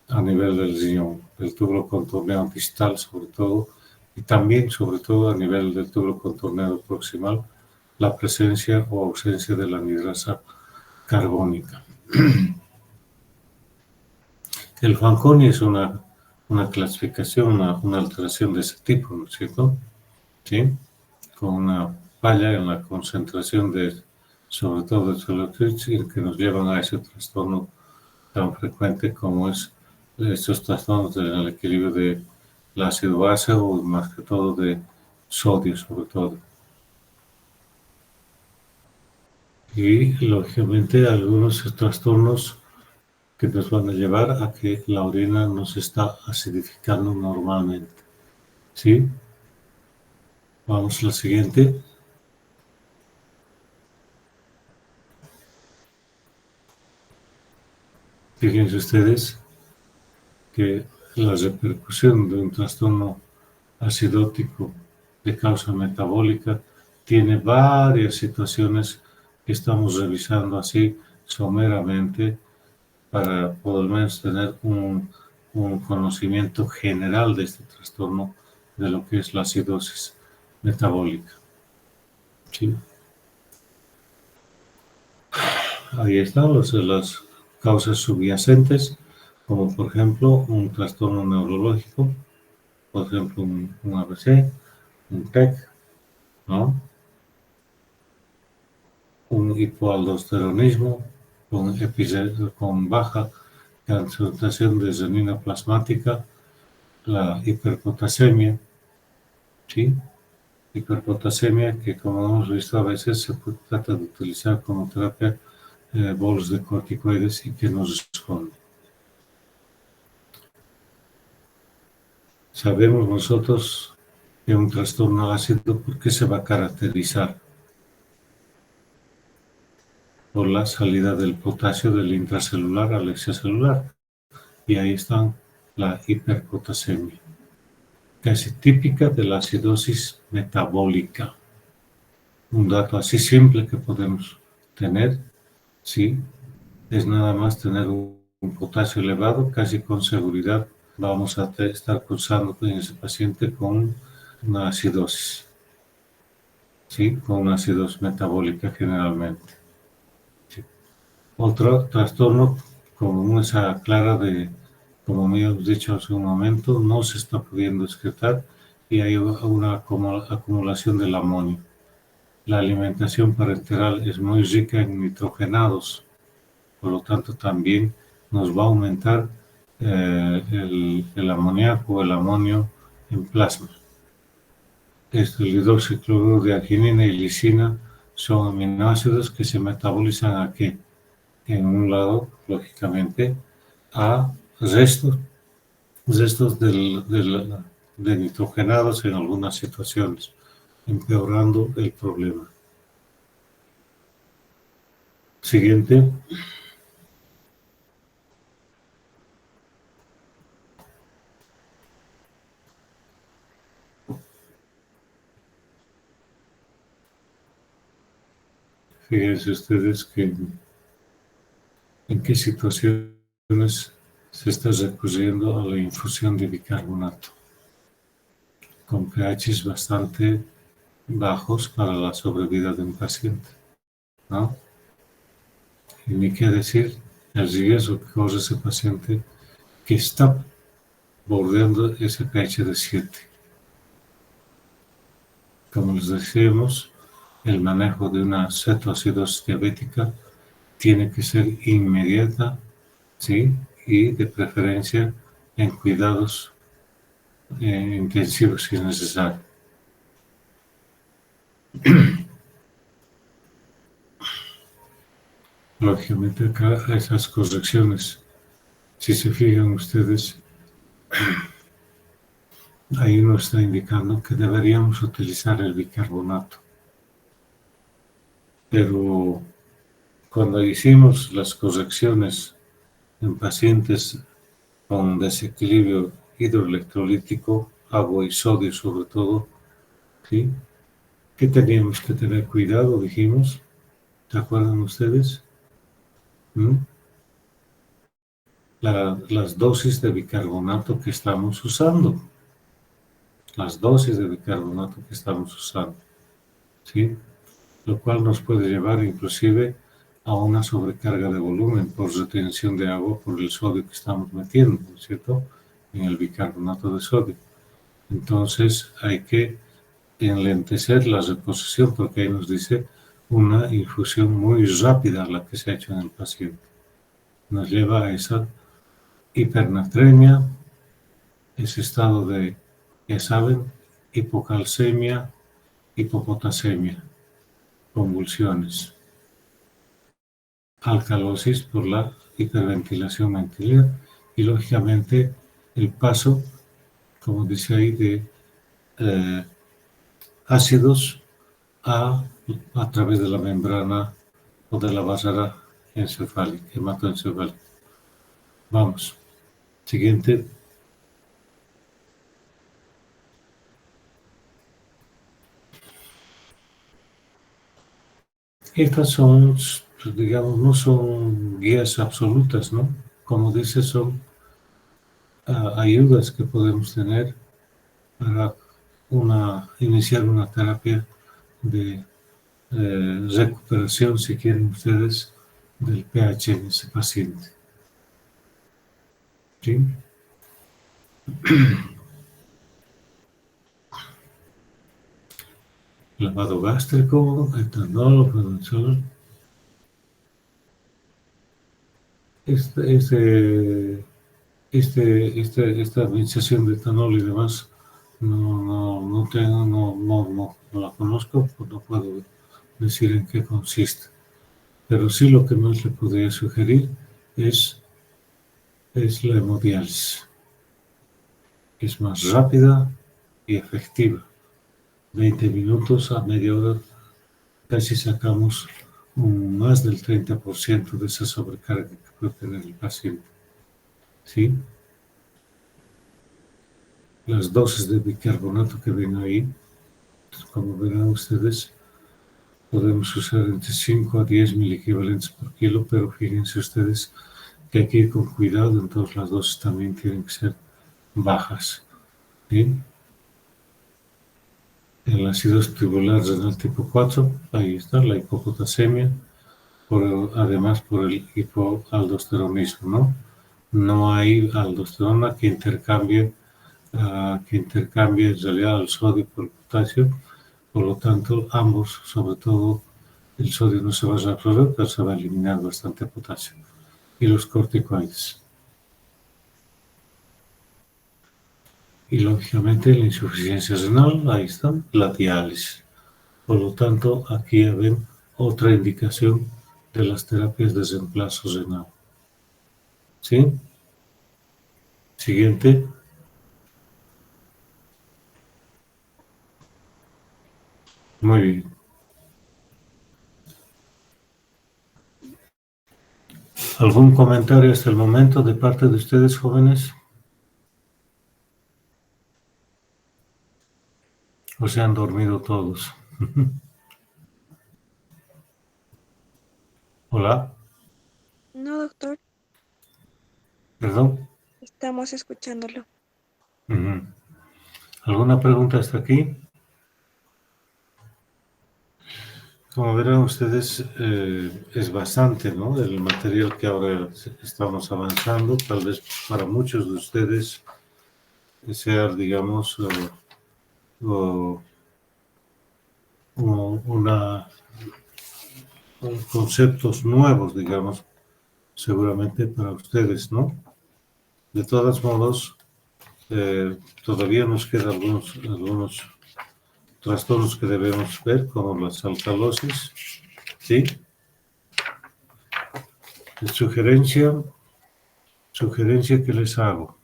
a nivel del riñón, del túbulo contorneado distal sobre todo, y también sobre todo a nivel del túbulo contorneado proximal, la presencia o ausencia de la anhidrasa carbónica. El Fanconi es una clasificación, una alteración de ese tipo, ¿no es cierto? ¿Sí? Con una falla en la concentración sobre todo de electricidad, que nos llevan a ese trastorno tan frecuente como es estos trastornos del equilibrio de la ácido base o más que todo de sodio sobre todo. Y lógicamente algunos trastornos que nos van a llevar a que la orina no se está acidificando normalmente. ¿Sí? Vamos a la siguiente. Fíjense ustedes que la repercusión de un trastorno acidótico de causa metabólica tiene varias situaciones que estamos revisando así someramente para por lo menos tener un conocimiento general de este trastorno de lo que es la acidosis metabólica. ¿Sí? Ahí están las causas subyacentes, como por ejemplo un trastorno neurológico, por ejemplo un ABC, un TEC, ¿no? Un hipoaldosteronismo con baja concentración de renina plasmática, la hiperpotasemia, ¿sí? hiperpotasemia, que como hemos visto a veces se trata de utilizar como terapia bolos de corticoides y que no responde. Sabemos nosotros que un trastorno ácido, ¿por qué se va a caracterizar? Por la salida del potasio del intracelular al extracelular. Y ahí está la hiperpotasemia, casi típica de la acidosis metabólica. Un dato así simple que podemos tener, sí, es nada más tener un potasio elevado, casi con seguridad vamos a estar cursando en ese paciente con una acidosis, sí, con una acidosis metabólica generalmente. Sí. Otro trastorno común es a clara de, como me hemos dicho hace un momento, no se está pudiendo excretar y hay una acumulación del amonio. La alimentación parenteral es muy rica en nitrogenados, por lo tanto también nos va a aumentar el amoníaco o el amonio en plasma. El hidroxicloruro de arginina y lisina son aminoácidos que se metabolizan aquí, en un lado, lógicamente, a restos de nitrogenados en algunas situaciones, empeorando el problema. Siguiente. Fíjense ustedes que en qué situaciones se está recurriendo a la infusión de bicarbonato, con pHs bastante bajos para la sobrevida de un paciente, ¿no? Y ni qué decir el riesgo que corre ese paciente que está bordeando ese pH de 7. Como les decíamos, el manejo de una cetoacidosis diabética tiene que ser inmediata, ¿sí? Y de preferencia en cuidados intensivos si es necesario. Lógicamente acá esas correcciones, si se fijan ustedes, ahí nos está indicando que deberíamos utilizar el bicarbonato. Pero cuando hicimos las correcciones en pacientes con desequilibrio hidroelectrolítico, agua y sodio sobre todo, ¿sí? ¿Qué teníamos que tener cuidado? Dijimos, ¿se acuerdan ustedes? Las dosis de bicarbonato que estamos usando. Las dosis de bicarbonato que estamos usando, ¿sí? Lo cual nos puede llevar inclusive a una sobrecarga de volumen por retención de agua por el sodio que estamos metiendo, ¿no es cierto?, en el bicarbonato de sodio. Entonces hay que enlentecer la reposición porque ahí nos dice una infusión muy rápida la que se ha hecho en el paciente. Nos lleva a esa hipernatremia, ese estado de, ya saben, hipocalcemia, hipopotasemia, convulsiones, alcalosis por la hiperventilación ventricular y lógicamente el paso, como dice ahí, de ácidos a través de la membrana o de la barrera encefálica, hematoencefálica. Vamos, siguiente. Estas son, digamos, no son guías absolutas, ¿no? Como dice, son ayudas que podemos tener para iniciar una terapia de recuperación, si quieren ustedes, del pH en ese paciente. ¿Sí? Lavado gástrico, etanol, prednisol. Esta administración de etanol y demás no tengo, no la conozco, pues no puedo decir en qué consiste. Pero sí lo que más le podría sugerir es la hemodiálisis. Es más rápida y efectiva. 20 minutos a media hora casi sacamos más del 30% de esa sobrecarga que puede tener el paciente. ¿Sí? Las dosis de bicarbonato que ven ahí, como verán ustedes, podemos usar entre 5 a 10 miliequivalentes por kilo, pero fíjense ustedes que hay que ir con cuidado, entonces las dosis también tienen que ser bajas. ¿Sí? El ácido tubular renal tipo 4, ahí está, la hipopotasemia, además por el hipoaldosteronismo, ¿no? No hay aldosterona que intercambie en realidad el sodio por el potasio, por lo tanto ambos, sobre todo el sodio no se va a reabsorber, pero se va a eliminar bastante potasio. Y los corticoides. Y lógicamente la insuficiencia renal, ahí está, la diálisis. Por lo tanto, aquí ven otra indicación de las terapias de reemplazo renal. ¿Sí? Siguiente. Muy bien. ¿Algún comentario hasta el momento de parte de ustedes, jóvenes? ¿O se han dormido todos? Hola, No, doctor, perdón. estamos escuchándolo. Ujú. ¿Alguna pregunta hasta aquí? Como verán ustedes, es bastante, ¿no? El material que ahora estamos avanzando, tal vez para muchos de ustedes sea, digamos, conceptos nuevos, digamos, seguramente para ustedes, ¿no? De todos modos, todavía nos quedan algunos trastornos que debemos ver, como las alcalosis, ¿sí? Sugerencia que les hago,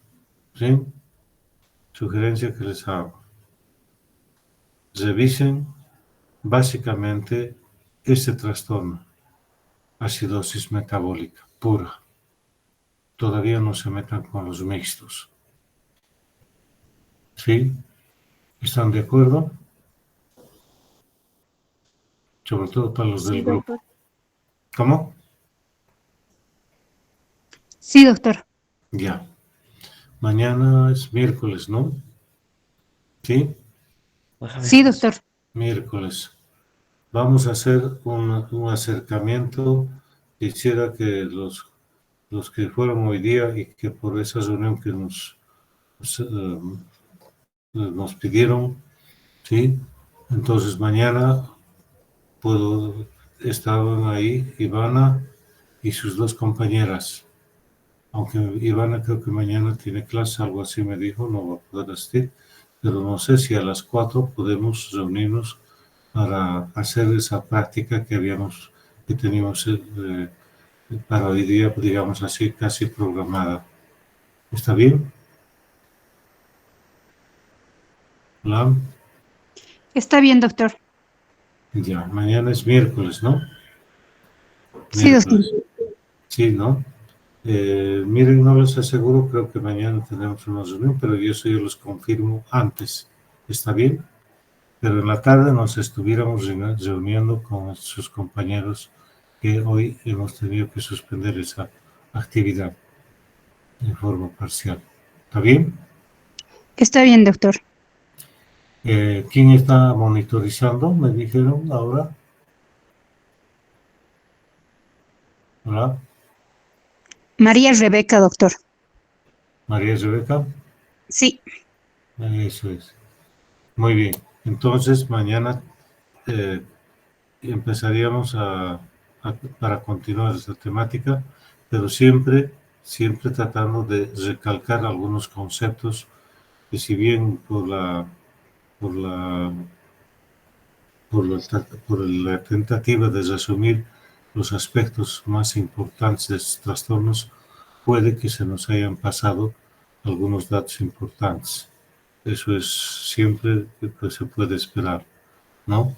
¿sí? Sugerencia que les hago. Revisen básicamente este trastorno, acidosis metabólica pura. Todavía no se metan con los mixtos. ¿Sí? ¿Están de acuerdo? Sobre todo para los Sí, del grupo. doctor. ¿Cómo? Sí, doctor. Ya. Mañana es miércoles, ¿no? ¿Sí? Sí, doctor. Miércoles. Vamos a hacer un acercamiento. Quisiera que los que fueron hoy día y que por esa reunión que nos pidieron, ¿sí? Entonces mañana estaban ahí Ivana y sus dos compañeras. Aunque Ivana creo que mañana tiene clase, algo así me dijo, no va a poder asistir, pero no sé si a las 4 podemos reunirnos para hacer esa práctica que teníamos para hoy día, digamos así, casi programada. ¿Está bien? Hola. Está bien, doctor. Ya, mañana es miércoles, ¿no? Sí, doctor. Miércoles. Sí, ¿no? Miren, no les aseguro, creo que mañana tenemos una reunión, pero yo los confirmo antes. ¿Está bien? Pero en la tarde nos estuviéramos reuniendo con sus compañeros que hoy hemos tenido que suspender esa actividad de forma parcial. ¿Está bien? Está bien, doctor. ¿Quién está monitorizando? Me dijeron ahora. Hola, María Rebeca, doctor. María Rebeca. Sí. Eso es. Muy bien. Entonces, mañana empezaríamos para continuar esta temática, pero siempre tratando de recalcar algunos conceptos que si bien por la tentativa de resumir los aspectos más importantes de estos trastornos, puede que se nos hayan pasado algunos datos importantes. Eso es siempre que se puede esperar, ¿no?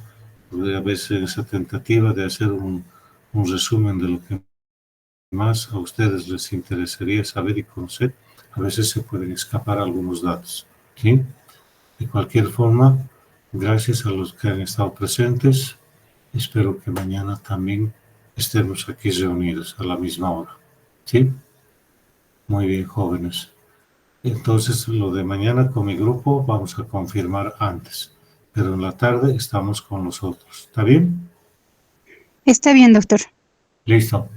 Porque a veces en esa tentativa de hacer un resumen de lo que más a ustedes les interesaría saber y conocer, a veces se pueden escapar algunos datos, ¿sí? De cualquier forma, gracias a los que han estado presentes. Espero que mañana también estemos aquí reunidos a la misma hora, ¿sí? Muy bien, jóvenes. Entonces, lo de mañana con mi grupo vamos a confirmar antes, pero en la tarde estamos con los otros. ¿Está bien? Está bien, doctor. Listo.